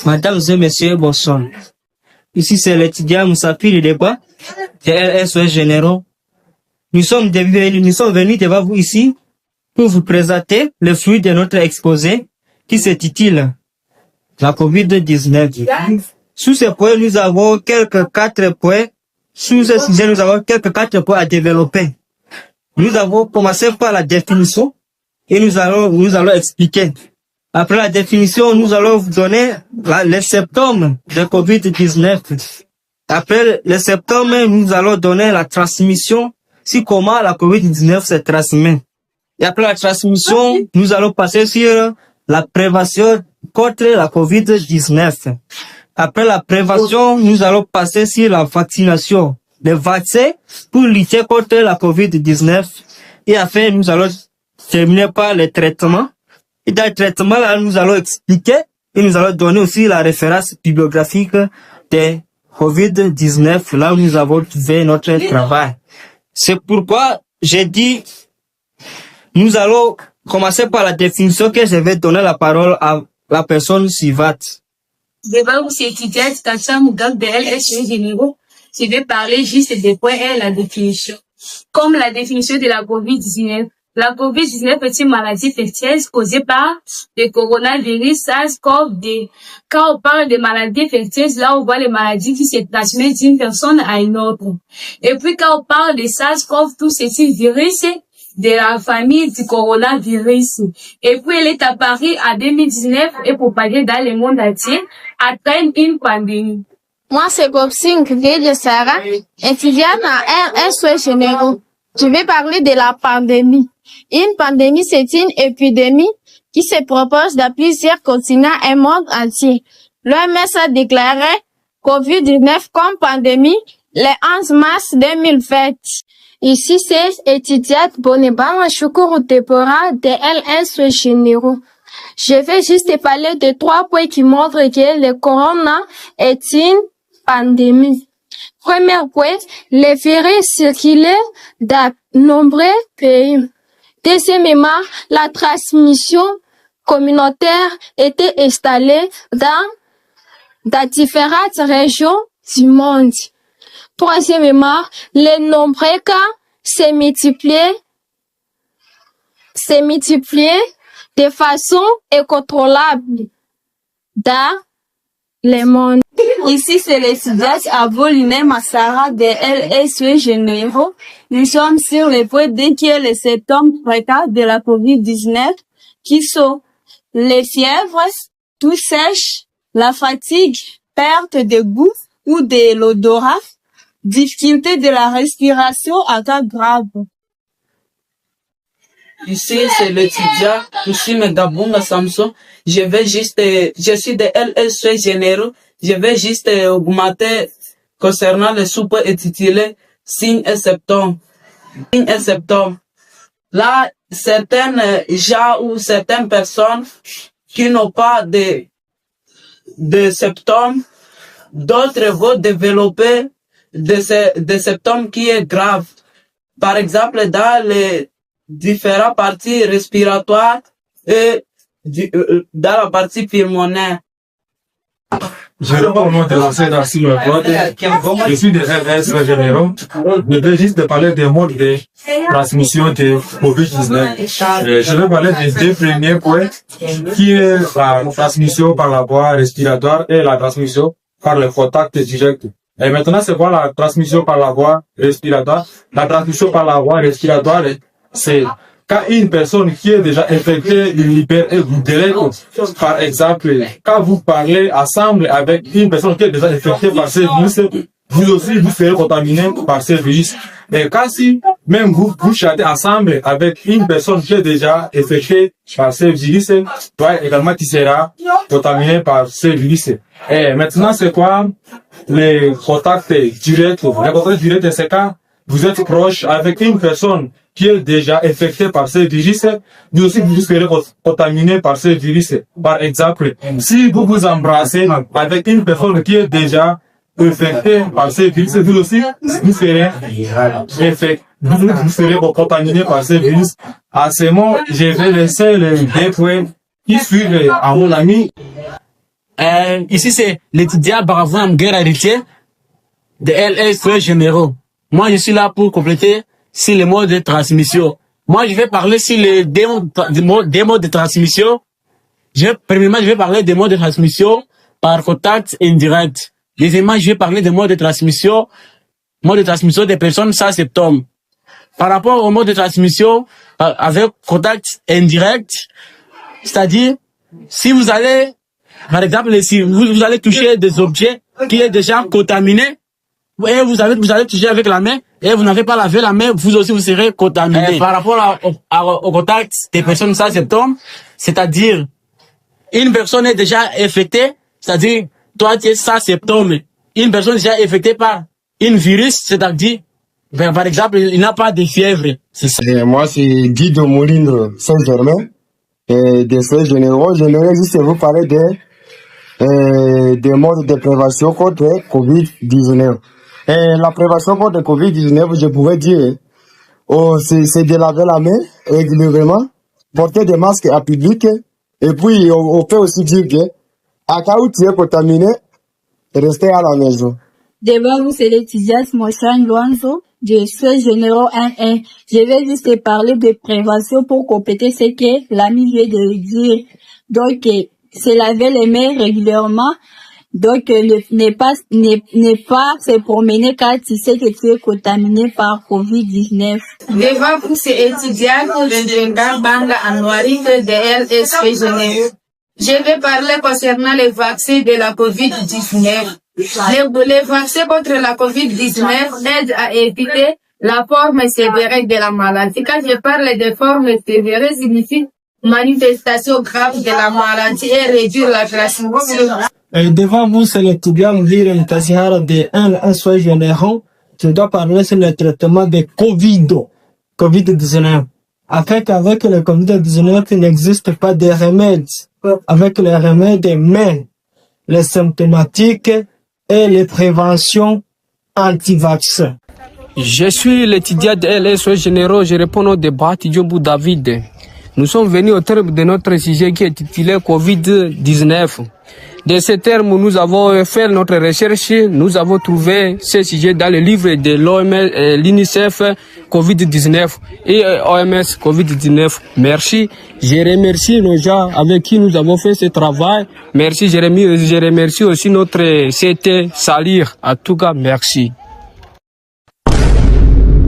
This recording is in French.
Madame et Monsieur, bonsoir. Ici, c'est l'étudiant Moussafi le débat de LSOS Généraux. Nous sommes venus devant vous ici pour vous présenter le fruit de notre exposé qui s'intitule la COVID-19. Sous ce point, nous avons quelques 4 points. Sous ce sujet, nous avons quelques 4 points à développer. Nous avons commencé par la définition et nous allons expliquer. Après la définition, nous allons vous donner les symptômes de COVID-19. Après les symptômes, nous allons donner la transmission, si comment la COVID-19 se transmet. Et après la transmission, nous allons passer sur la prévention contre la COVID-19. Après la prévention, nous allons passer sur la vaccination. Les vaccins pour lutter contre la COVID-19. Et enfin, nous allons terminer par les traitements. Et dans le traitement, là, nous allons expliquer et nous allons donner aussi la référence bibliographique de COVID-19, là où nous avons trouvé notre travail. C'est pourquoi j'ai dit, nous allons commencer par la définition que je vais donner la parole à la personne suivante. Devant vous, c'est étudiant Tacha Mougak de LSOS Généraux. Je vais parler juste des points et la définition. Comme la définition de la COVID-19. La COVID-19 est une maladie infectieuse causée par le coronavirus SARS-CoV-2. Quand on parle de maladies infectieuses, là, on voit les maladies qui se transmettent d'une personne à une autre. Et puis, quand on parle de SARS-CoV-2, c'est un virus de la famille du coronavirus. Et puis, elle est apparue en 2019 et propagée dans le monde entier, atteint une pandémie. Moi, c'est Gopsing de Sarah, étudiante en LSOS Généraux. Je vais parler de la pandémie. Une pandémie, c'est une épidémie qui se propage dans plusieurs continents et monde entier. L'OMS a déclaré COVID-19 comme pandémie le 11 mars 2020. Ici, c'est étudiante Bonebama Shukuru Tepora de LSOS Généraux. Je vais juste parler de 3 points qui montrent que le corona est une pandémie. Premier point, les virus circulaient dans nombreux pays. Deuxièmement, la transmission communautaire était installée dans différentes régions du monde. Troisièmement, les nombreux cas se multipliaient de façon incontrôlable dans le monde. Ici, c'est l'étudiant Aboline Massara de LSOS Généraux. Nous sommes sur le point d'écrire les symptômes fréquents de la COVID-19 qui sont les fièvres, toux sèche, la fatigue, perte de goût ou de l'odorat, difficulté de la respiration en cas grave. Ici, c'est l'étudiant Toussime Gabunga Samson. Je suis de LSOS Généraux. Je vais juste augmenter concernant les sous-points intitulés signes et symptômes. Signes et symptômes. Là, certaines gens ou certaines personnes qui n'ont pas de symptômes, d'autres vont développer des symptômes qui est grave. Par exemple, dans les différentes parties respiratoires et dans la partie pulmonaire. Je vais pas vraiment te lancer dans ce mode. Je suis de LSOS Généraux. Je vais juste parler des modes de transmission de COVID-19. Je vais parler des 2 premiers points, qui est la transmission par la voie respiratoire et la transmission par le contact direct. Et maintenant, c'est quoi la transmission par la voie respiratoire? La transmission par la voie respiratoire, c'est quand une personne qui est déjà infectée par exemple, quand vous parlez ensemble avec une personne qui est déjà infectée par ce virus, vous aussi vous serez contaminé par ce virus. Et quand si même vous chattez ensemble avec une personne qui est déjà infectée par ce virus, toi également tu seras contaminé par ce virus. Et maintenant, c'est quoi les contacts directs? Les contacts directs, c'est quand vous êtes proche avec une personne qui est déjà infectée par ce virus, vous aussi vous serez contaminé par ce virus. Par exemple, si vous vous embrassez avec une personne qui est déjà infectée par ce virus, vous aussi vous serez contaminé par ce virus. À ce moment, je vais laisser les 2 points qui suivent à mon ami. Ici, c'est l'étudiant Baravon Guerre-Héritier de LSE Généraux. Moi, je suis là pour compléter sur les modes de transmission. Moi, je vais parler sur les des modes de transmission. Premièrement, je vais parler des modes de transmission par contact indirect. Deuxièmement, je vais parler des modes de transmission des personnes sans symptômes. Par rapport au mode de transmission avec contact indirect, c'est-à-dire, si vous allez, par exemple, si vous allez toucher des objets qui est déjà contaminés, et vous allez toucher avec la main, et vous n'avez pas lavé la main, vous aussi vous serez contaminé. Par rapport au contact des personnes sans symptômes, c'est-à-dire, une personne est déjà infectée, c'est-à-dire, toi tu es sans symptômes, une personne est déjà infectée par un virus, c'est-à-dire, par exemple, il n'a pas de fièvre. C'est ça. Et moi, c'est Guy de Moulin Saint-Germain, des soins généraux. J'aimerais juste vous parler des modes de prévention contre Covid-19. La prévention contre Covid-19, je pouvais dire, c'est de laver la main régulièrement, porter des masques à public, et puis on peut aussi dire que, à cas où tu es contaminé, restez à la maison. Devant vous, c'est l'étudiant Mochan Luanzo, de soins généraux 1-1. Je vais juste parler de prévention pour compléter ce que l'ami vient de dire. Donc, c'est laver les mains régulièrement. Donc, ne pas se promener quand tu sais que tu es contaminé par Covid-19. Devant vous, c'est étudiant Benjenga Banga Anouarik de LSE Genève. Je vais parler concernant les vaccins de la Covid-19. Les vaccins contre la Covid-19 aident à éviter la forme sévère de la maladie. Quand je parle de forme sévère, signifie manifestation grave de la maladie et réduire la transmission. Devant vous, c'est l'étudiant Mvire Ntazihara de LSE Généraux. Je dois parler sur le traitement de Covid-19. Avec le Covid-19, il n'existe pas de remède. Avec les remèdes, mais les symptomatiques et les préventions anti-vaccins. Je suis l'étudiant de LSE Généraux, je réponds au débat Tidjobou David. Nous sommes venus au terme de notre sujet qui est intitulé Covid-19. De ce terme, nous avons fait notre recherche, nous avons trouvé ce sujet dans le livre de l'OMS, l'UNICEF Covid-19 et OMS Covid-19. Merci. Je remercie nos gens avec qui nous avons fait ce travail. Merci Jérémy. Je remercie aussi notre CT Salir. En tout cas, merci.